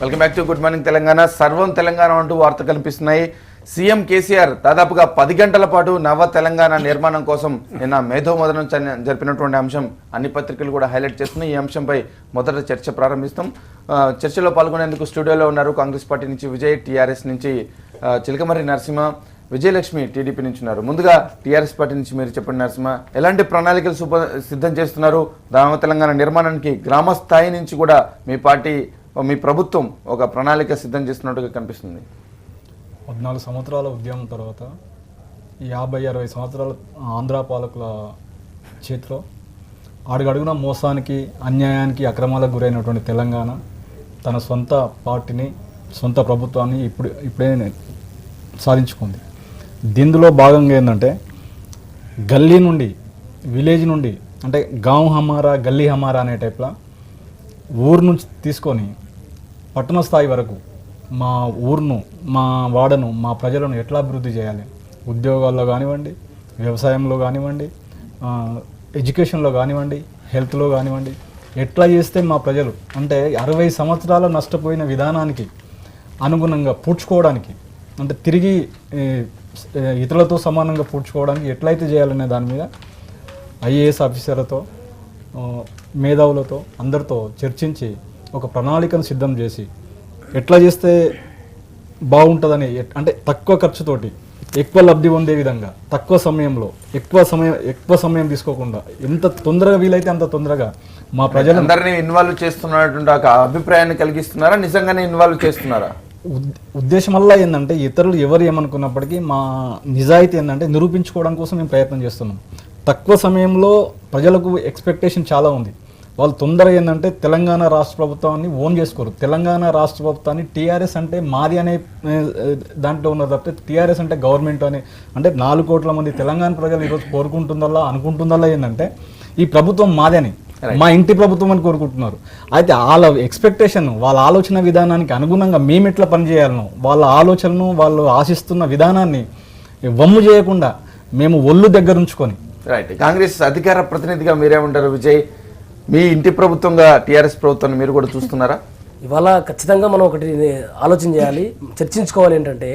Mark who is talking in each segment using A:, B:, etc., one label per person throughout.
A: Welcome back to good morning Telangana. సర్వం తెలంగాణ అంటూ వార్త కనిపిస్తున్నాయి. సీఎం కేసీఆర్ దాదాపుగా 10 గంటల పాటు నవ తెలంగాణ నిర్మాణం కోసం నిన్న మేధోమథనం జరిపినటువంటి అంశం అన్ని పత్రికలు కూడా హైలైట్ చేస్తున్నాయి. ఈ అంశంపై మొదట చర్చ ప్రారంభిస్తాం. చర్చలో పాల్గొనేందుకు స్టూడియోలో ఉన్నారు కాంగ్రెస్ పార్టీ నుంచి విజయ్, టీఆర్ఎస్ నుంచి చిలకమర్రి నరసింహ, విజయలక్ష్మి టీడీపీ నుంచి ఉన్నారు. ముందుగా టీఆర్ఎస్ పార్టీ నుంచి మీరు చెప్పండి నరసింహ, ఎలాంటి ప్రణాళికలు సిద్ధం చేస్తున్నారు? నవ తెలంగాణ నిర్మాణానికి గ్రామ స్థాయి నుంచి కూడా మీ పార్టీ, మీ ప్రభుత్వం ఒక ప్రణాళిక సిద్ధం చేస్తున్నట్టుగా కనిపిస్తుంది.
B: 14 సంవత్సరాల ఉద్యమం తర్వాత 50-60 సంవత్సరాల ఆంధ్ర పాలకుల చేతిలో అడుగడుగున మోసానికి, అన్యాయానికి, అక్రమాలకు గురైనటువంటి తెలంగాణ తన సొంత పార్టీని, సొంత ప్రభుత్వాన్ని ఇప్పుడే సాధించుకుంది. దీనిలో భాగంగా ఏంటంటే గల్లీ నుండి, విలేజ్ నుండి, అంటే గాంవ్ హమారా గల్లీ హమారా అనే టైప్లో ఊరు నుంచి తీసుకొని పట్టణ స్థాయి వరకు మా ఊరును, మా వాడను, మా ప్రజలను ఎట్లా అభివృద్ధి చేయాలి, ఉద్యోగాల్లో కానివ్వండి, వ్యవసాయంలో కానివ్వండి, ఎడ్యుకేషన్లో కానివ్వండి, హెల్త్లో కానివ్వండి, ఎట్లా చేస్తే మా ప్రజలు అంటే 60 సంవత్సరాల నష్టపోయిన విధానానికి అనుగుణంగా పూడ్చుకోవడానికి, అంటే తిరిగి ఇతరులతో సమానంగా పూడ్చుకోవడానికి ఎట్లయితే చేయాలనే దాని మీద ఐఏఎస్ ఆఫీసర్లతో, మేధావులతో అందరితో చర్చించి ఒక ప్రణాళికను సిద్ధం చేసి ఎట్లా చేస్తే బాగుంటుందని, అంటే తక్కువ ఖర్చుతోటి ఎక్కువ లబ్ధి పొందే విధంగా, తక్కువ సమయంలో ఎక్కువ సమయం తీసుకోకుండా ఎంత తొందరగా వీలైతే అంత తొందరగా మా ప్రజలందరినీ
A: ఇన్వాల్వ్ చేస్తున్నటువంటి ఒక అభిప్రాయాన్ని కలిగిస్తున్నారా? నిజంగానే ఇన్వాల్వ్ చేస్తున్నారా?
B: ఉద్దేశం వల్ల ఏంటంటే ఇతరులు ఎవరు ఏమనుకున్నప్పటికీ మా నిజాయితీ ఏంటంటే నిరూపించుకోవడం కోసం మేము ప్రయత్నం చేస్తున్నాం. తక్కువ సమయంలో ప్రజలకు ఎక్స్పెక్టేషన్ చాలా ఉంది. వాళ్ళు తొందరగా ఏంటంటే తెలంగాణ రాష్ట్ర ప్రభుత్వాన్ని ఓన్ చేసుకోరు. తెలంగాణ రాష్ట్ర ప్రభుత్వాన్ని టీఆర్ఎస్ అంటే మాది అనే దాంట్లో ఉన్నది తప్పితే టీఆర్ఎస్ అంటే గవర్నమెంట్ అని, అంటే 4 కోట్ల మంది తెలంగాణ ప్రజలు ఈరోజు కోరుకుంటుందల్లా, అనుకుంటుందల్లా ఏంటంటే ఈ ప్రభుత్వం మాది అని, మా ఇంటి ప్రభుత్వం అని కోరుకుంటున్నారు. అయితే వాళ్ళ ఎక్స్పెక్టేషన్, వాళ్ళ ఆలోచన విధానానికి అనుగుణంగా మేము ఎట్లా పనిచేయాలను, వాళ్ళ ఆలోచనను, వాళ్ళు ఆశిస్తున్న విధానాన్ని వమ్ము చేయకుండా మేము ఒళ్ళు దగ్గర ఉంచుకొని.
A: రైట్. కాంగ్రెస్ అధికార ప్రతినిధిగా మీరేమంటారు విజయ్? మీ ఇంటి ప్రభుత్వంగా టీఆర్ఎస్ ప్రభుత్వాన్ని మీరు కూడా చూస్తున్నారా?
C: ఇవాళ ఖచ్చితంగా మనం ఒకటి ఆలోచన చేయాలి, చర్చించుకోవాలి. ఏంటంటే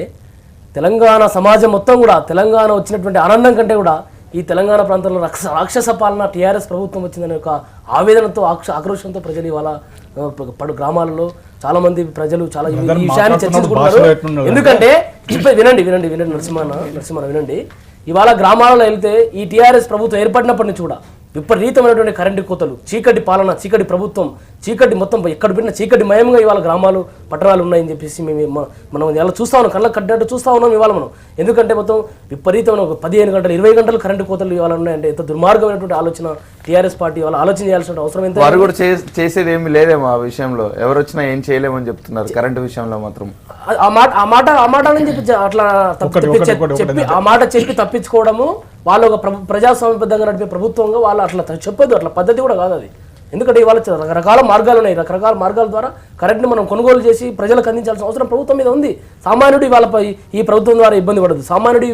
C: తెలంగాణ సమాజం మొత్తం కూడా తెలంగాణ వచ్చినటువంటి ఆనందం కంటే కూడా ఈ తెలంగాణ ప్రాంతంలో రాక్షస పాలన టీఆర్ఎస్ ప్రభుత్వం వచ్చిందనే ఒక ఆవేదనతో, ఆక్రోషంతో ప్రజలు ఇవాళ పడు గ్రామాలలో చాలా మంది ప్రజలు చాలా ఈ విషయాన్ని చర్చించుకుంటున్నారు. ఎందుకంటే వినండి నరసింహ వినండి, ఇవాళ గ్రామాలలో వెళ్తే ఈ టీఆర్ఎస్ ప్రభుత్వం ఏర్పడినప్పటి నుంచి కూడా విపరీతమైనటువంటి కరెంటు కోతలు, చీకటి పాలన, చీకటి ప్రభుత్వం, చీకటి మొత్తం ఎక్కడ పెట్టిన చీకటి మయంగా ఇవాళ గ్రామాలు, పట్టణాలు ఉన్నాయని చెప్పేసి మనం ఇలా చూస్తా ఉన్నాం, కళ్ళకు కట్టినట్టు చూస్తూ ఉన్నాం ఇవాళ మనం. ఎందుకంటే మొత్తం విపరీతమైన 15 గంటలు 20 గంటలు కరెంటు కోతలు ఇవాళ ఉన్నాయంటే ఎంత దుర్మార్గమైనటువంటి ఆలోచన టీఆర్ఎస్ పార్టీ ఇవాళ ఆలోచన చేయాల్సిన అవసరం ఎంత.
A: వారు కూడా చేసేది ఏమి లేదేమో ఆ విషయంలో, ఎవరు వచ్చినా ఏం చేయలేమని చెప్తున్నారు. కరెంటు విషయంలో మాత్రం
C: ఆ మాట అని చెప్పి అట్లా చెప్పి ఆ మాట చెప్పి తప్పించుకోవడము, వాళ్ళు ఒక ప్రజాస్వామ్యబద్ధంగా నడిపే ప్రభుత్వంగా వాళ్ళు అట్లా చెప్పొద్దు. అట్లా పద్ధతి కూడా కాదు అది. ఎందుకంటే ఇవాళ రకరకాల మార్గాలు ఉన్నాయి. రకరకాల మార్గాల ద్వారా కరెంట్ని మనం కొనుగోలు చేసి ప్రజలకు అందించాల్సిన అవసరం ప్రభుత్వం మీద ఉంది. సామాన్యుడు వాళ్ళపై ఈ ప్రభుత్వం ద్వారా ఇబ్బంది పడదు, సామాన్యుడు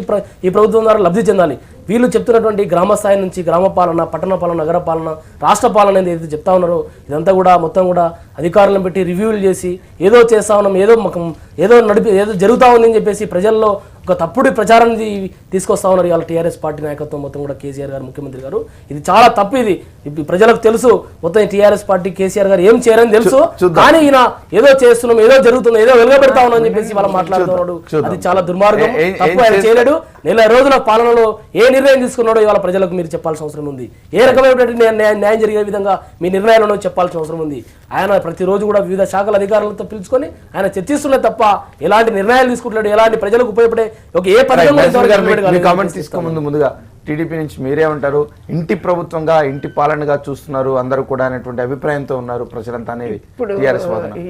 C: ఈ ప్రభుత్వం ద్వారా లబ్ధి చెందాలి. వీళ్ళు చెప్తున్నటువంటి గ్రామ స్థాయి నుంచి గ్రామ పాలన, పట్టణ పాలన, నగర పాలన, రాష్ట్ర పాలన అనేది ఏదైతే చెప్తా ఉన్నారో ఇదంతా కూడా మొత్తం కూడా అధికారులను పెట్టి రివ్యూలు చేసి ఏదో చేస్తా ఉన్నాం, ఏదో జరుగుతూ ఉందని చెప్పేసి ప్రజల్లో ఒక తప్పుడు ప్రచారాన్ని తీసుకొస్తా ఉన్నారు ఇవాళ టీఆర్ఎస్ పార్టీ నాయకత్వం మొత్తం కూడా. కేసీఆర్ గారు, ముఖ్యమంత్రి గారు, ఇది చాలా తప్పు. ఇది ప్రజలకు తెలుసు, మొత్తం టీఆర్ఎస్ పార్టీ కేసీఆర్ గారు ఏం చేయరని తెలుసు. కానీ ఈయన ఏదో చేస్తున్నాం, ఏదో జరుగుతుంది, ఏదో వెలుగబెడతా ఉన్నాం అని చెప్పేసి వాళ్ళు మాట్లాడుతున్నాడు. అది చాలా దుర్మార్గం, తప్పు. ఆయన చేయలేడు. 4 రోజుల పాలనలో ఏ నిర్ణయం తీసుకున్నాడో ఇవాళ ప్రజలకు మీరు చెప్పాల్సిన అవసరం ఉంది. ఏ రకమైనటువంటి న్యాయం జరిగే విధంగా మీ నిర్ణయాలను చెప్పాల్సిన అవసరం ఉంది. ఆయన ప్రతిరోజు కూడా వివిధ శాఖల అధికారులతో పిలుచుకొని ఆయన చర్చిస్తున్నది తప్ప ఎలాంటి నిర్ణయాలు తీసుకుంటున్నాడు, ఎలాంటి ప్రజలకు ఉపయోగపడే ఒక ఏ
A: పథకం. ముందుగా టీడీపీ నుంచి మీరేమంటారు? ఇంటి ప్రభుత్వంగా, ఇంటి పాలనగా చూస్తున్నారు అందరూ కూడా అనేటువంటి అభిప్రాయంతో ఉన్నారు ప్రజలంతా అనేది.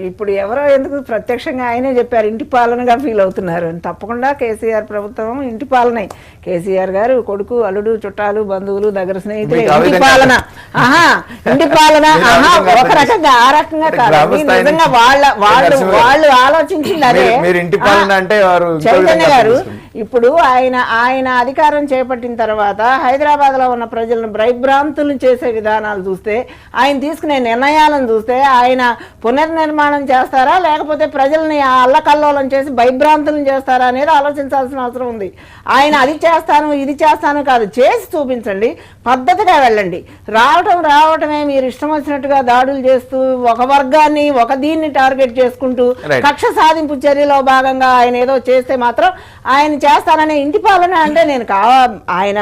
D: ఇప్పుడు ఎవరో ఎందుకు ప్రత్యక్షంగా ఆయనే చెప్పారు ఇంటి పాలనగా ఫీల్ అవుతున్నారు అని. తప్పకుండా కేసీఆర్ ప్రభుత్వం ఇంటి పాలన. కేసీఆర్ గారు కొడుకు, అల్లుడు, చుట్టాలు, బంధువులు, దగ్గర స్నేహితులు, ఇంటి పాలన. ఇంటి పాలన ఒక రకంగా, ఆ రకంగా కాదు. నిజంగా వాళ్ళు ఆలోచించింది అదే. చైతన్య గారు ఇప్పుడు ఆయన అధికారం చేపట్టిన తర్వాత హైదరాబాద్లో ఉన్న ప్రజలను భయభ్రాంతులు చేసే విధానాలు చూస్తే, ఆయన తీసుకునే నిర్ణయాలను చూస్తే ఆయన పునర్నిర్మాణం చేస్తారా లేకపోతే ప్రజల్ని అల్లకల్లోలం చేసి భయభ్రాంతులను చేస్తారా అనేది ఆలోచించాల్సిన అవసరం ఉంది. ఆయన అది చేస్తాను ఇది చేస్తాను కాదు, చేసి చూపించండి, పద్ధతిగా వెళ్ళండి. రావటమే మీరు ఇష్టం వచ్చినట్టుగా దాడులు చేస్తూ ఒక వర్గాన్ని ఒక దీన్ని టార్గెట్ చేసుకుంటూ కక్ష సాధింపు చర్యలో భాగంగా ఆయన ఏదో చేస్తే మాత్రం ఆయన చేస్తాననే ఇంటి పాలన అంటే నేను ఆయన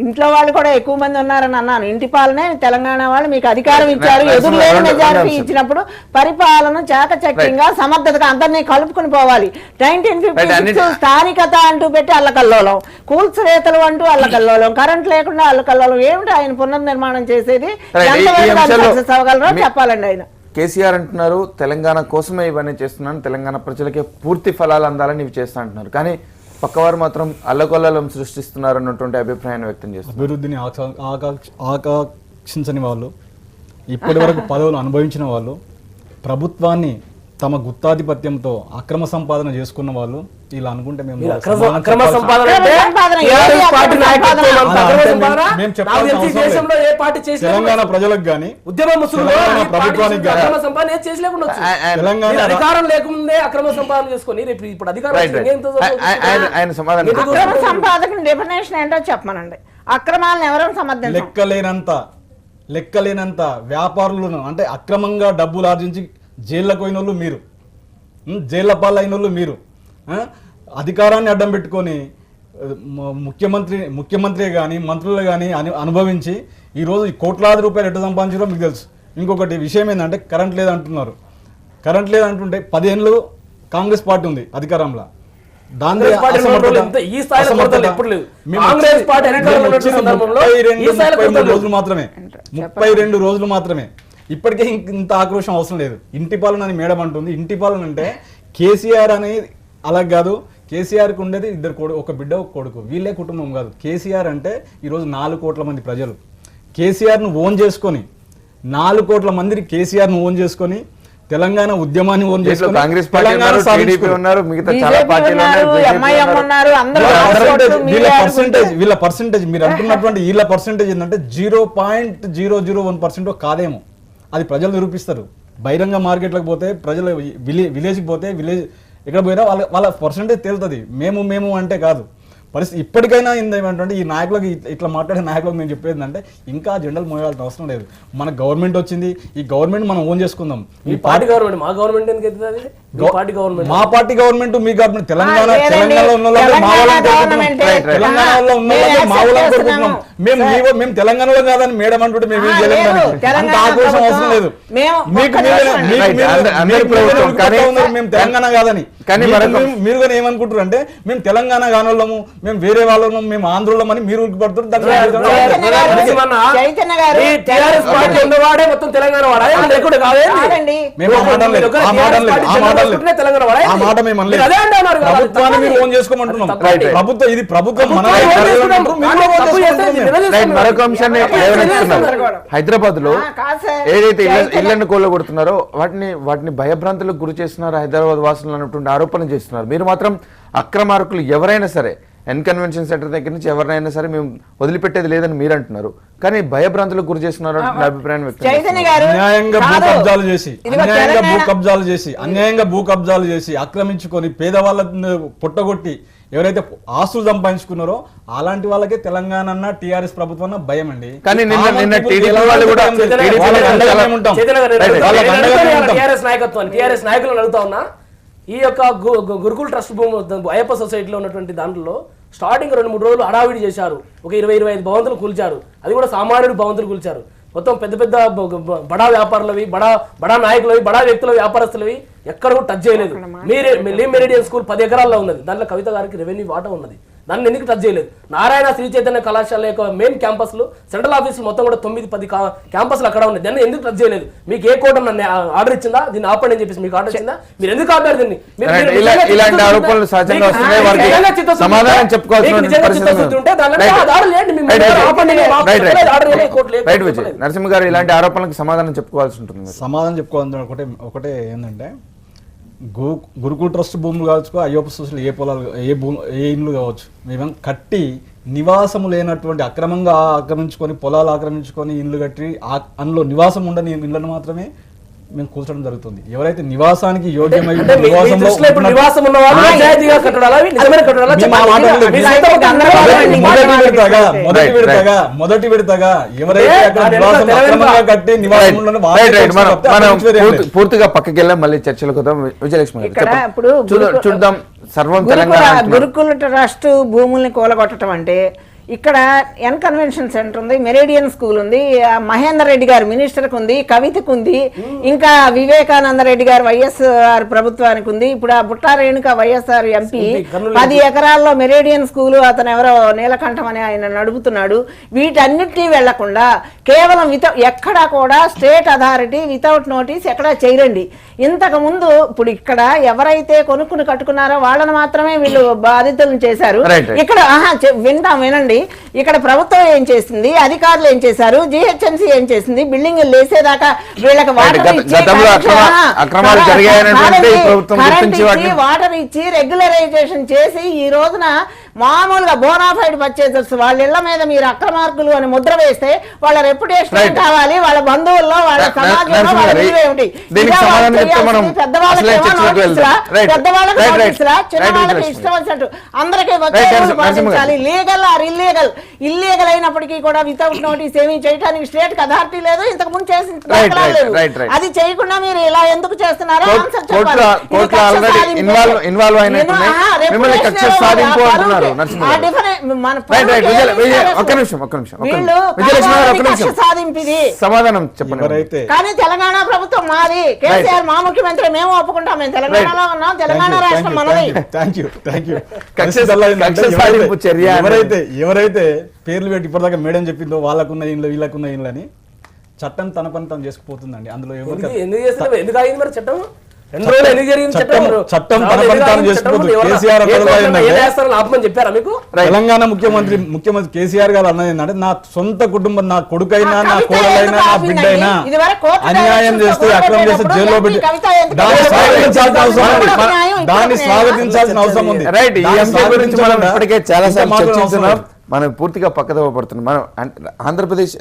D: ఇంట్లో వాళ్ళు కూడా ఎక్కువ మంది ఉన్నారని అన్నాను. ఇంటి పాలనే తెలంగాణ వాళ్ళు మీకు అధికారం ఇచ్చారు, ఎదురులేని మెజారిటీ ఇచ్చినప్పుడు పరిపాలన చాకచక్యంగా సమర్థతగా అందరినీ కలుపుకుని పోవాలి. 1956 స్థానికత అంటూ పెట్టి అల్లకల్లోలం, కూల్చివేతలు అంటూ అల్లకల్లోలం, కరెంట్ లేకుండా అల్లకల్లోలం. ఏమిటి ఆయన పునర్నిర్మాణం చేసేది? సక్సెస్ అవ్వగలరో చెప్పాలండి. ఆయన
A: కేసీఆర్ అంటున్నారు తెలంగాణ కోసమే ఇవన్నీ చేస్తున్నాను, తెలంగాణ ప్రజలకే పూర్తి ఫలాలు అందాలని ఇవి చేస్తా అంటున్నారు. కానీ పక్కవారు మాత్రం అల్లకొల్లం సృష్టిస్తున్నారు అన్నటువంటి అభిప్రాయాన్ని వ్యక్తం చేస్తారు.
B: అభివృద్ధిని ఆకాంక్షించని వాళ్ళు, ఇప్పటి వరకు పదవులు అనుభవించిన వాళ్ళు, ప్రభుత్వాన్ని తమ గుత్తాధిపత్యంతో అక్రమ సంపాదన చేసుకున్న వాళ్ళు ఇలా అనుకుంటే మేము
C: అక్రమ సంపాదన అంటే
B: తెలంగాణ ప్రజలకు కానీ ప్రభుత్వానికి
C: తెలంగాణ అధికారం లేకుండే అక్రమ సంపాదన చేసుకొని రేపు ఇప్పుడు అధికారం
D: అక్రమ సంపాదన డెఫినేషన్ ఏంటో చెప్పమనండి. అక్రమాలను ఎవరైనా సమర్థించ
B: లెక్కలేనంత వ్యాపారులను, అంటే అక్రమంగా డబ్బులు ఆర్జించి జైళ్ళకు పోయిన వాళ్ళు మీరు, జైళ్ళ పాలైన వాళ్ళు మీరు, అధికారాన్ని అడ్డం పెట్టుకొని ముఖ్యమంత్రి కానీ మంత్రులు కానీ అనుభవించి ఈరోజు కోట్లాది రూపాయలు ఎట్లా సంపాదించారో మీకు తెలుసు. ఇంకొకటి విషయం ఏంటంటే కరెంట్ లేదంటున్నారు. కరెంట్ లేదంటుంటే 10 ఏళ్ళు కాంగ్రెస్ పార్టీ ఉంది అధికారంలో, దాని 32 రోజులు మాత్రమే. ఇప్పటికే ఇంత ఆక్రోషం అవసరం లేదు. ఇంటి పాలన అని మేడం అంటుంది. ఇంటి పాలన అంటే కేసీఆర్ అనేది అలా కాదు. కేసీఆర్కి ఉండేది ఒక బిడ్డ ఒక కొడుకు, వీళ్ళే కుటుంబం కాదు. కేసీఆర్ అంటే ఈరోజు 4 కోట్ల మంది ప్రజలు కేసీఆర్ను ఓన్ చేసుకొని, 4 కోట్ల మంది కేసీఆర్ను ఓన్ చేసుకొని తెలంగాణ ఉద్యమాన్ని ఓన్ చేసుకొని వీళ్ళ పర్సెంటేజ్ మీరు అంటున్నటువంటి వీళ్ళ పర్సెంటేజ్ ఏంటంటే 0.001% కాదేమో. అది ప్రజలు నిరూపిస్తారు. బహిరంగ మార్కెట్లకు పోతే, ప్రజలు విలేజ్కి పోతే, విలేజ్ ఎక్కడ పోయినా వాళ్ళ పర్సెంటేజ్ తేలుతుంది. మేము అంటే కాదు పరిస్థితి. ఇప్పటికైనా ఏమంటే ఈ నాయకులకు ఇట్లా మాట్లాడే నాయకులకు నేను చెప్పేది ఏంటంటే ఇంకా జెండలు మోయాల్సిన అవసరం లేదు. మన గవర్నమెంట్ వచ్చింది, ఈ గవర్నమెంట్ మనం ఓన్ చేసుకుందాం.
C: ఈ పార్టీ గవర్నమెంట్ మా గవర్నమెంట్
B: మా పార్టీ గవర్నమెంట్ మీ గవర్నమెంట్ తెలంగాణలో ఉన్న మేము తెలంగాణలో కాదని మేడం అంటుంటే మేము ఏం చేయలేము. అంత ఆక్రోషం అవసరం లేదు. మేము తెలంగాణ కాదని మీరు కానీ ఏమనుకుంటారు అంటే మేము తెలంగాణ కానోళ్ళము, మేము వేరే వాళ్ళము, మేము ఆంధ్రులం అని మీరు పడుతున్నారు. ప్రభుత్వాన్ని మీరు ఓన్ చేసుకోమంటున్నాం. ఇది ప్రభుత్వం
A: మరొక అంశాన్ని హైదరాబాద్ లో ఏదైతే ఇళ్లను కొల్లగొడుతున్నారో వాటిని భయభ్రాంతులకు గురి చేస్తున్నారు హైదరాబాద్ వాసులు అన్నటువంటి ఆరోపణ చేస్తున్నారు. మీరు మాత్రం అక్రమార్కులు ఎవరైనా సరే కన్వెన్షన్ సెంటర్ దగ్గర నుంచి ఎవరినైనా సరే మేము వదిలిపెట్టేది లేదని మీరు అంటున్నారు. కానీ భయభ్రాంతులకు గురి చేస్తున్నారు అభిప్రాయం వ్యక్తం.
B: అన్యాయంగా భూ కబ్జాలు చేసి ఆక్రమించుకొని పేదవాళ్ళను పొట్టగొట్టి ఎవరైతే ఆస్తులు సంపాదించుకున్నారో అలాంటి వాళ్ళకే తెలంగాణ అన్న టీఆర్ఎస్ ప్రభుత్వం భయం అండి.
A: కానీ
C: టీఆర్ఎస్ నాయకులను అడుగుతా ఉన్నా, ఈ యొక్క గురుకుల్ ట్రస్ట్ భూమి అయ్యప్ప సొసైటీలో ఉన్నటువంటి దాంట్లో స్టార్టింగ్ 2-3 రోజులు హడావిడి చేశారు. ఒక 20-25 భవంతులు కూల్చారు. అది కూడా సామాన్యుడు భవంతులు కూల్చారు. మొత్తం పెద్ద బడా వ్యాపారులవి, బడా నాయకులవి, బడా వ్యక్తుల వ్యాపారస్తులవి ఎక్కడ కూడా టచ్ చేయలేదు. లీ మెరిడియన్ స్కూల్ 10 ఎకరాల్లో ఉన్నది. దాంట్లో కవిత గారికి రెవెన్యూ వాటా ఉన్నది. దాన్ని ఎందుకు టచ్ చేయలేదు? నారాయణ శ్రీ చైతన్య కళాశాల యొక్క మెయిన్ క్యాంపస్లు, సెంట్రల్ ఆఫీసులు మొత్తం కూడా 9-10 క్యాంపస్లు అక్కడ ఉన్నాయి. దాన్ని ఎందుకు టచ్ చేయలేదు? మీకు ఏ కోర్టు నన్ను ఆర్డర్ ఇచ్చిందా దీన్ని ఆపండి అని చెప్పేసి మీకు ఆర్డర్ ఇచ్చిందా? మీరు ఎందుకు ఆపారు దీన్ని?
A: ఇలాంటి ఆరోపణలు సహజంగా వస్తున్నాయి. సమాధానం నరసింహ గారు ఇలాంటి ఆరోపణలకు సమాధానం చెప్పుకోవాల్సి ఉంటుంది.
B: సమాధానం చెప్పుకోవాలి ఒకటే ఏంటంటే గురుకుల ట్రస్ట్ భూములు కావచ్చు, అయ్యప్ప సొసైటీ ఏ పొలాలు ఏ ఇల్లు కావచ్చు, మేము కట్టి నివాసము లేనటువంటి అక్రమంగా ఆక్రమించుకొని పొలాలు ఆక్రమించుకొని ఇల్లు కట్టి అందులో నివాసం ఉండని ఇళ్ళను మాత్రమే మేము కూల్చడం జరుగుతుంది. ఎవరైతే నివాసానికి యోగ్యమై
C: నివాసం ఉన్న వాళ్ళు నిజాయితీగా కట్టడాలా, నిజమైన కట్టడాలా
B: మొదటి విడతగా ఎవరైతే అక్కడ నివాసం అక్రమంగా కట్టి నివాసం ఉండని
A: మనం పూర్తిగా పక్కకి వెళ్ళాం, మళ్ళీ చర్చలకు వద్దాం. విజయలక్ష్మి గారు
D: ఇక్కడ
A: చెప్పండి.
D: ఇప్పుడు
A: చూద్దాం సర్వం తెలంగాణ
D: గురుకుల ట్రస్ట్ భూముల్ని కూలగొట్టడం అంటే, ఇక్కడ ఎన్ కన్వెన్షన్ సెంటర్ ఉంది, మెరిడియన్ స్కూల్ ఉంది, మహేందర్ రెడ్డి గారు మినిస్టర్కి ఉంది, కవితకు ఉంది, ఇంకా వివేకానంద రెడ్డి గారు వైఎస్ఆర్ ప్రభుత్వానికి ఉంది, ఇప్పుడు ఆ బుట్టా రేణుక వైఎస్ఆర్ ఎంపీ 10 ఎకరాల్లో మెరిడియన్ స్కూల్ అతను ఎవరో నీలకంఠం అని ఆయన నడుపుతున్నాడు. వీటన్నిటినీ వెళ్లకుండా కేవలం ఎక్కడా కూడా స్టేట్ అథారిటీ వితౌట్ నోటీస్ ఎక్కడా చేయరండి. ఇంతకు ముందు ఇప్పుడు ఇక్కడ ఎవరైతే కొనుక్కుని కట్టుకున్నారో వాళ్ళని మాత్రమే వీళ్ళు బాధితులను చేశారు. ఇక్కడ వినండి, ఇక్కడ ప్రభుత్వం ఏం చేసింది, అధికారులు ఏం చేశారు, జిహెచ్ఎంసీ ఏం చేసింది, బిల్డింగ్ లేసేదాకా వీళ్ళకి వాటర్ ఇచ్చి రెగ్యులరైజేషన్ చేసి ఈ రోజున మామూలుగా బోనాఫైడ్ పర్చేజర్స్ వాళ్ళ ఇళ్ల మీద మీరు అక్రమార్కులు అని ముద్ర వేస్తే వాళ్ళ రెప్యుటేషన్ కావాలి, వాళ్ళ బంధువుల్లో, వాళ్ళ సమాజంలో వాళ్ళ విలువ ఏమిటి? పెద్దవాళ్ళకి చిన్నవాళ్ళకి ఇష్టం వచ్చినట్టు అందరికీ పాటించాలి. లీగల్ ఆర్ ఇల్లీగల్ అయినప్పటికీ కూడా వితౌట్ నోటీస్ ఏమీ చేయడానికి స్టేట్ కి అథారిటీ లేదు, ఇంతకు ముందు చేసిన అది చేయకుండా మీరు ఇలా ఎందుకు చేస్తున్నారో ఆన్సర్ చెప్పాలి.
A: సమాధానం చెప్పండి.
D: కానీ తెలంగాణ ప్రభుత్వం మాది, కేసీఆర్ మా ముఖ్యమంత్రి, మేము ఒప్పుకుంటాం, మేము తెలంగాణలో ఉన్నాం, తెలంగాణ రాష్ట్రం మనది.
B: ఎవరైతే పేర్లు పెట్టి ఇప్పటిదాకా మేడం చెప్పిందో వాళ్ళకున్న ఇండ్లు వీళ్ళకున్న ఇండ్లు అని చట్టం తన పని తను చేసుకుపోతుందండి. అందులో
C: ఎందుకు ఆగింది మరి చట్టం?
B: తెలంగాణ ముఖ్యమంత్రి కేసీఆర్ గారు అన్నది ఏంటంటే, నా సొంత కుటుంబం, నా కొడుకైనా, నా కోడలైనా, నా బిడ్డ అయినా అన్యాయం చేస్తే, అక్రమం చేస్తే జైల్లో పెట్టి దాన్ని స్వాగతించాల్సిన అవసరం ఉంది.
A: ఇప్పటికే చాలా మనం పూర్తిగా పక్కదోవ పడుతున్నాం. మనం ఆంధ్రప్రదేశ్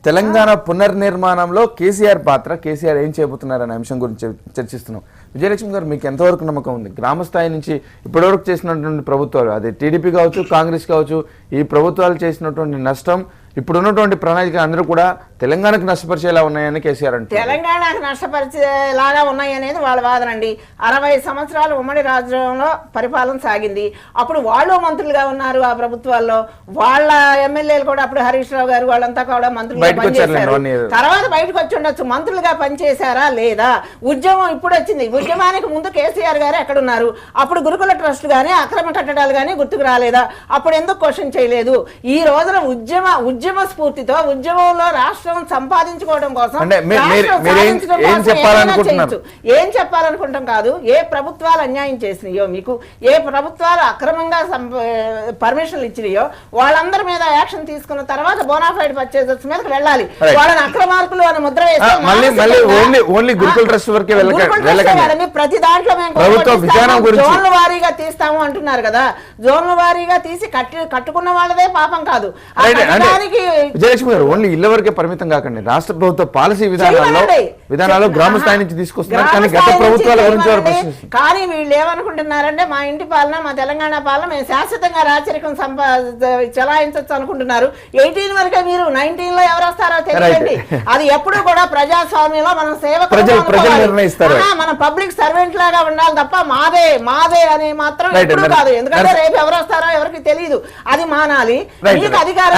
A: తెలంగాణ పునర్నిర్మాణంలో కేసీఆర్ పాత్ర, కేసీఆర్ ఏం చేయబోతున్నారనే అంశం గురించి చర్చిస్తున్నాం. విజయలక్ష్మి గారు, మీకు ఎంతవరకు నమ్మకం ఉంది? గ్రామ స్థాయి నుంచి ఇప్పటివరకు చేసినటువంటి ప్రభుత్వాలు, అది టీడీపీ కావచ్చు, కాంగ్రెస్ కావచ్చు, ఈ ప్రభుత్వాలు చేసినటువంటి నష్టం ఇప్పుడు ఉన్నటువంటి ప్రణాళిక అందరూ కూడా తెలంగాణకు నష్టపరిచేలా ఉన్నాయని కేసీఆర్ అంటే,
D: తెలంగాణకు నష్టపరిచేలాగా ఉన్నాయి అనేది వాళ్ళ వాదన అండి. 60 సంవత్సరాలు ఉమ్మడి రాజ్యంలో పరిపాలన సాగింది. అప్పుడు వాళ్ళు మంత్రులుగా ఉన్నారు ఆ ప్రభుత్వాల్లో, వాళ్ళ ఎమ్మెల్యేలు కూడా అప్పుడు హరీష్ రావు గారు వాళ్ళంతా కూడా మంత్రులుగా పనిచేశారు. తర్వాత బయటకు వచ్చి ఉండొచ్చు, మంత్రులుగా పనిచేశారా లేదా? ఉద్యమం ఇప్పుడు వచ్చింది, ఉద్యమానికి ముందు కేసీఆర్ గారు ఎక్కడున్నారు? అప్పుడు గురుకుల ట్రస్ట్ గానీ అక్రమ కట్టడాలు గానీ గుర్తుకు రాలేదా? అప్పుడు ఎందుకు క్వశ్చన్ చేయలేదు? ఈ రోజున ఉద్యమ స్ఫూర్తితో ఉద్యమంలో రాష్ట్రం సంపాదించుకోవడం కోసం ఏం చెప్పాలనుకుంటాం కాదు. ఏ ప్రభుత్వాలు అన్యాయం చేసినాయో, మీకు ఏ ప్రభుత్వాలు అక్రమంగా పర్మిషన్లు ఇచ్చినాయో వాళ్ళందరి మీద యాక్షన్ తీసుకున్న తర్వాత బోనాఫైడ్ పర్చేజర్స్ మీదకి వెళ్ళాలి. వాళ్ళని అక్రమార్కులు అని ముద్ర వేసి ప్రతి దాంట్లో మేము జోన్ల వారీగా తీస్తాము అంటున్నారు కదా. జోన్ల వారీగా తీసి కట్టుకున్న వాళ్ళదే పాపం కాదు.
A: విజయలక్ష్మి గారు, ఓన్లీ ఇళ్ల వరకే పరిమితం కాకండి, రాష్ట్ర ప్రభుత్వ పాలసీ విధానాల్లో గ్రామ స్థాయి నుంచి తీసుకొస్తున్నారు. కానీ గత ప్రభుత్వాల గురించి
D: కానీ వీళ్ళు ఏమనుకుంటున్నారంటే, మా ఇంటి పాలన, మా తెలంగాణ పాలన మేము శాశ్వతంగా రాచరికం చలాయించవచ్చు అనుకుంటున్నారు. 18 వరకే, మీరు 19 లో ఎవరు వస్తారో తెలియండి. అది ఎప్పుడు కూడా ప్రజాస్వామ్యంలో మనం
A: నిర్ణయిస్తారు,
D: మనం పబ్లిక్ సర్వెంట్ లాగా ఉండాలి తప్ప మాదే అని మాత్రం ఎప్పుడు కాదు. ఎందుకంటే రేపు ఎవరు వస్తారో ఎవరికి తెలియదు, అది మానాలి. మీకు అధికారం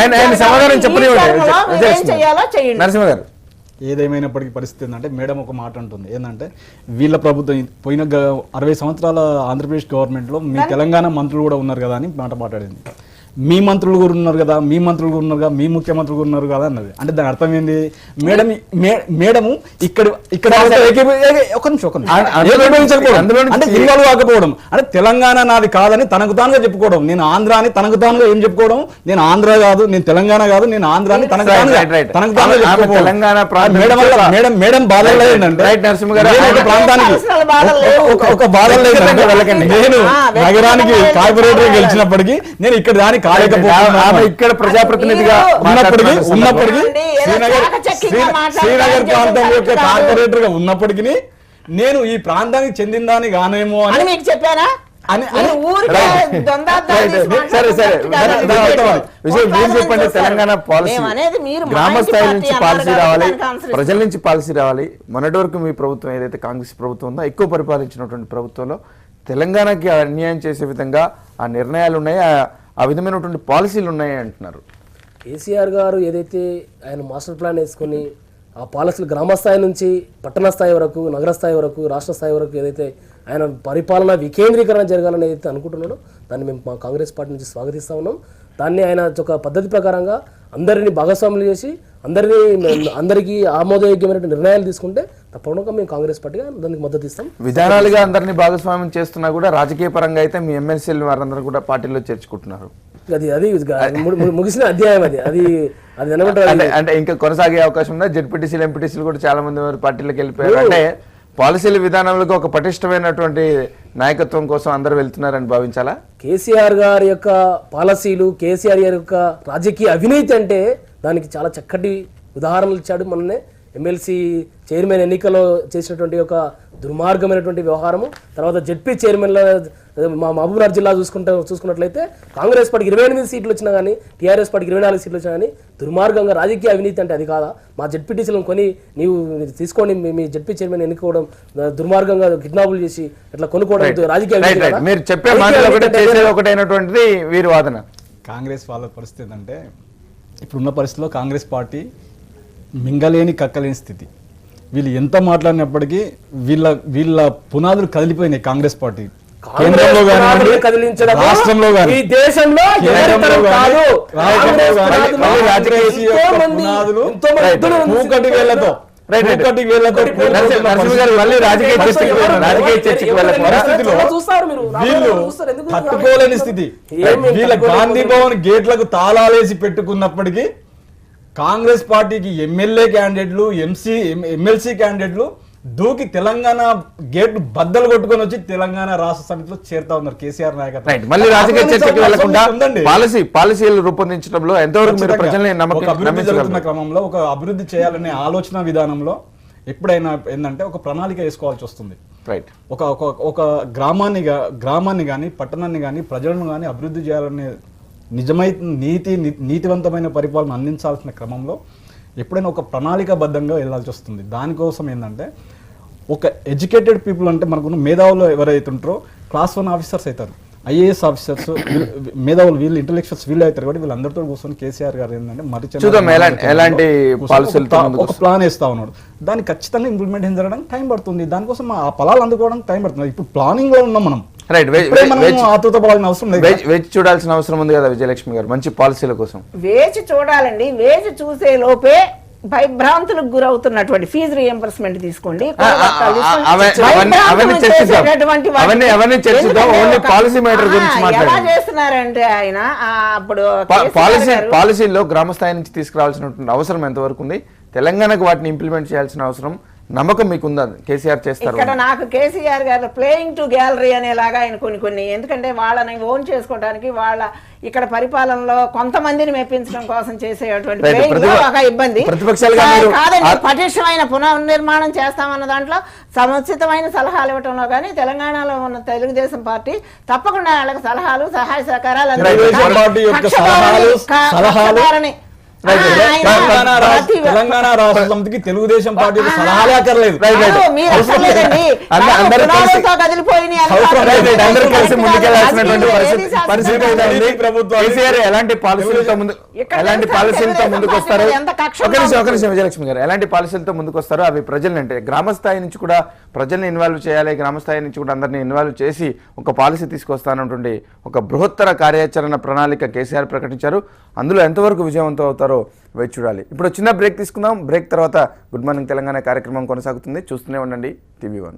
B: ఏదేమైనప్పటికీ పరిస్థితి ఏంటంటే, మేడం ఒక మాట అంటుంది ఏంటంటే, వీళ్ళ ప్రభుత్వం పోయిన 60 సంవత్సరాల ఆంధ్రప్రదేశ్ గవర్నమెంట్లో మీ తెలంగాణ మంత్రులు కూడా ఉన్నారు కదా అని మాట మాట్లాడింది. మీ మంత్రులు కూడా ఉన్నారు కదా, మీ మంత్రులు కూడా ఉన్నారు కదా, మీ ముఖ్యమంత్రులు కూడా ఉన్నారు కదా అన్నది. అంటే దాని అర్థం ఏంది? మేడము ఇక్కడ ఒక నిమిషం అంటే ఇన్వాల్వ్ కాకపోవడం, అంటే తెలంగాణ నాది కాదని తనకు తానుగా చెప్పుకోవడం, నేను ఆంధ్ర అని తనకు తానుగా ఏం చెప్పుకోవడం, నేను ఆంధ్ర కాదు, నేను తెలంగాణ కాదు, నేను ఆంధ్ర అని తనకు తానుగా మేడం బాధల్లో ఏంటంటే ప్రాంతానికి ఒక బాధలు లేదంటే నేను నగరానికి కార్పొరేటర్ గెలిచినప్పటికీ నేను ఇక్కడ దానికి కాలేకపోతున్నాను.
A: ఇక్కడ ప్రజాప్రతినిధిగా
B: ఉన్నప్పటికీ శ్రీనగర్ ప్రాంతం యొక్క కార్పొరేటర్ గా ఉన్నప్పటికీ నేను ఈ ప్రాంతానికి చెందిందాని గానేమో అని
D: మీకు చెప్పానా?
A: చెప్పండి. తెలంగాణ పాలసీ గ్రామ స్థాయి నుంచి పాలసీ రావాలి, ప్రజల నుంచి పాలసీ రావాలి. మొన్నటి వరకు మీ ప్రభుత్వం ఏదైతే కాంగ్రెస్ ప్రభుత్వం ఉందో, ఎక్కువ పరిపాలించినటువంటి ప్రభుత్వంలో తెలంగాణకి అన్యాయం చేసే విధంగా ఆ నిర్ణయాలు ఉన్నాయి, ఆ విధమైనటువంటి పాలసీలు ఉన్నాయి అంటున్నారు.
C: కేసీఆర్ గారు ఏదైతే ఆయన మాస్టర్ ప్లాన్ వేసుకొని ఆ పాలసీలు గ్రామ స్థాయి నుంచి పట్టణ స్థాయి వరకు, నగర స్థాయి వరకు, రాష్ట్ర స్థాయి వరకు ఏదైతే ఆయన పరిపాలన వికేంద్రీకరణ జరగాలని ఏదైతే అనుకుంటున్నాడో దాన్ని మేము మా కాంగ్రెస్ పార్టీ నుంచి స్వాగతిస్తూ ఉన్నాం. దాన్ని ఆయన ఒక పద్ధతి ప్రకారంగా అందరినీ భాగస్వాములు చేసి అందరికీ ఆమోదయోగ్యమైన నిర్ణయాలు తీసుకుంటే తప్పకుండా మేము కాంగ్రెస్ పార్టీగా దానికి మద్దతు ఇస్తాం.
A: విధానాలుగా అందరినీ భాగస్వామ్యం చేస్తున్నా కూడా రాజకీయ పరంగా అయితే మీ ఎమ్మెల్సీలు వారందరూ కూడా పార్టీలో చేర్చుకుంటున్నారు.
C: అది ముగిసిన అధ్యాయం. అది
A: అంటే ఇంకా కొనసాగే అవకాశం ఉందా? జెడ్పీటీసీలు, ఎంపీటీసీలు కూడా చాలా మంది వారు పార్టీలకు వెళ్ళిపోయారు. అంటే పాలసీల విధానంలో ఒక పటిష్టమైనటువంటి నాయకత్వం కోసం అందరూ వెళ్తున్నారని భావించాలా?
C: కేసీఆర్ గారి యొక్క పాలసీలు, కేసీఆర్ గారి యొక్క రాజకీయ అవినీతి అంటే దానికి చాలా చక్కటి ఉదాహరణలు ఇచ్చాడు. మొన్నే ఎమ్మెల్సీ చైర్మన్ ఎన్నికలో చేసినటువంటి ఒక దుర్మార్గమైనటువంటి వ్యవహారము, తర్వాత జెడ్పీ చైర్మన్ల మా మహబూబ్నగర్ జిల్లా చూసుకున్నట్లయితే కాంగ్రెస్ పార్టీకి 28 సీట్లు వచ్చినా కానీ టీఆర్ఎస్ పార్టీకి 24 సీట్లు వచ్చినా కానీ దుర్మార్గంగా రాజకీయ అవినీతి అంటే అది కాదా? మా జెడ్పీటీసీలను కొని నీవు తీసుకొని మీ జెడ్పీ చైర్మన్ ఎన్నుకోవడం, దుర్మార్గంగా కిడ్నాపులు చేసి ఇట్లా కొనుక్కోవడం రాజకీయ అవినీతి.
A: మీరు చెప్పే ఒకటైనటువంటిది వీరి వాదన.
B: కాంగ్రెస్ వాళ్ళ పరిస్థితి అంటే ఇప్పుడున్న పరిస్థితిలో కాంగ్రెస్ పార్టీ మింగలేని కక్కలేని స్థితి. వీళ్ళు ఎంత మాట్లాడినప్పటికీ వీళ్ళ పునాదులు కదిలిపోయినాయి. కాంగ్రెస్ పార్టీ కేంద్రంలో కానీ రాష్ట్రంలో కానీ తట్టుకోలేని స్థితి. వీళ్ళ గాంధీ భవన్ గేట్లకు తాళాలేసి పెట్టుకున్నప్పటికీ కాంగ్రెస్ పార్టీకి ఎమ్మెల్యే క్యాండిడేట్లు, ఎమ్మెల్సీ క్యాండిడేట్లు దూకి తెలంగాణ గేట్లు బద్దలు కొట్టుకొని వచ్చి తెలంగాణ రాష్ట్ర సమితిలో చేరుతా ఉన్నారు కేసీఆర్ నాయకత్వం.
A: మళ్ళీ రాజకీయ చర్చకి వెళ్లకుండా పాలసీలు రూపొందించడంలో ఎంతవరకు మీరు ప్రజల్ని
B: అభివృద్ధి జరుగుతున్న క్రమంలో ఒక అభివృద్ధి చేయాలనే ఆలోచన విధానంలో ఎప్పుడైనా ఏంటంటే ఒక ప్రణాళిక వేసుకోవాల్సి వస్తుంది.
A: రైట్.
B: ఒక గ్రామాన్ని కానీ పట్టణాన్ని కానీ ప్రజలను కానీ అభివృద్ధి చేయాలనే నీతివంతమైన పరిపాలన అందించాల్సిన క్రమంలో ఎప్పుడైనా ఒక ప్రణాళికాబద్ధంగా వెళ్ళాల్సి వస్తుంది. దానికోసం ఏంటంటే ఒక ఎడ్యుకేటెడ్ పీపుల్ అంటే మనకున్న మేధావులు ఎవరైతే ఉంటారో క్లాస్ 1 ఆఫీసర్స్ అవుతారు, ఐఏఎస్ ఆఫీసర్స్, మేధావులు వీళ్ళు ఇంటెలెక్చువల్స్ వీళ్ళు అవుతారు. కాబట్టి వీళ్ళందరితో కూర్చొని కేసీఆర్ గారు ఏంటంటే ఒక ప్లాన్ వేస్తా ఉన్నాడు. దాన్ని ఖచ్చితంగా ఇంప్లిమెంట్ జరగడానికి టైం పడుతుంది. దానికోసం ఆ ఫలాలు అందుకోవడానికి టైం పడుతుంది. ఇప్పుడు ప్లానింగ్ లో ఉన్నాం మనం.
A: వేచి చూడాల్సిన అవసరం ఉంది కదా విజయలక్ష్మి గారు, మంచి పాలసీల కోసం
D: వేచి చూడాలండి. వేచి చూసే లోపే భయభ్రాంతులకు గురవుతున్నటువంటి ఫీజు రియంబర్స్మెంట్ తీసుకోండి. ఎలా చేస్తున్నారంటే ఆయన అప్పుడు
A: పాలసీల్లో గ్రామ స్థాయి నుంచి తీసుకురావాల్సినటువంటి అవసరం ఎంతవరకు ఉంది? తెలంగాణకు వాటిని ఇంప్లిమెంట్ చేయాల్సిన అవసరం, నమ్మకం మీకుందా కేసీఆర్ చేస్తారు?
D: ఇక్కడ నాకు కేసీఆర్ గారు ప్లేయింగ్ టు గ్యాలరీ అనేలాగా ఆయన కొన్ని ఎందుకంటే వాళ్ళని ఓన్ చేసుకోవడానికి, వాళ్ళ ఇక్కడ పరిపాలనలో కొంతమందిని మెప్పించడం కోసం చేసేటువంటి ఒక ఇబ్బంది కాదండి. పటిష్టమైన పునర్నిర్మాణం చేస్తామన్న దాంట్లో సముచితమైన సలహాలు ఇవ్వటంలో కానీ తెలంగాణలో ఉన్న తెలుగుదేశం పార్టీ తప్పకుండా వాళ్ళకి సలహాలు, సహాయ సహకారాలు
B: తెలంగాణ రాష్ట్ర సమితికి తెలుగుదేశం పార్టీ సలహాలే అక్కర్లేదు.
D: మీరు అసలేదండి.
A: అందరూ కలిసి
D: పునాదులతో కదిలిపోయినాయి అని
A: అందరూ కలిసి ముందుకెళ్లాల్సినటువంటి పరిస్థితి అయితే ఉంది.
B: ప్రభుత్వం
A: కేసీఆర్ ఎలాంటి పాలసీలతో ముందుకు వస్తారు?
D: ఎంత కక్ష
A: ఒక నిమిషం విజయలక్ష్మి గారు, ఎలాంటి పాలసీలతో ముందుకు వస్తారో అవి ప్రజలు అంటే గ్రామ స్థాయి నుంచి కూడా ప్రజల్ని ఇన్వాల్వ్ చేయాలి, గ్రామ స్థాయి నుంచి కూడా అందరినీ ఇన్వాల్వ్ చేసి ఒక పాలసీ తీసుకొస్తానటువంటి ఒక బృహత్తర కార్యాచరణ ప్రణాళిక కేసీఆర్ ప్రకటించారు. అందులో ఎంతవరకు విజయవంతం అవుతారో వేచి చూడాలి. ఇప్పుడు చిన్న బ్రేక్ తీసుకుందాం. బ్రేక్ తర్వాత గుడ్ మార్నింగ్ తెలంగాణ కార్యక్రమం కొనసాగుతుంది. చూస్తూనే ఉండండి TV1.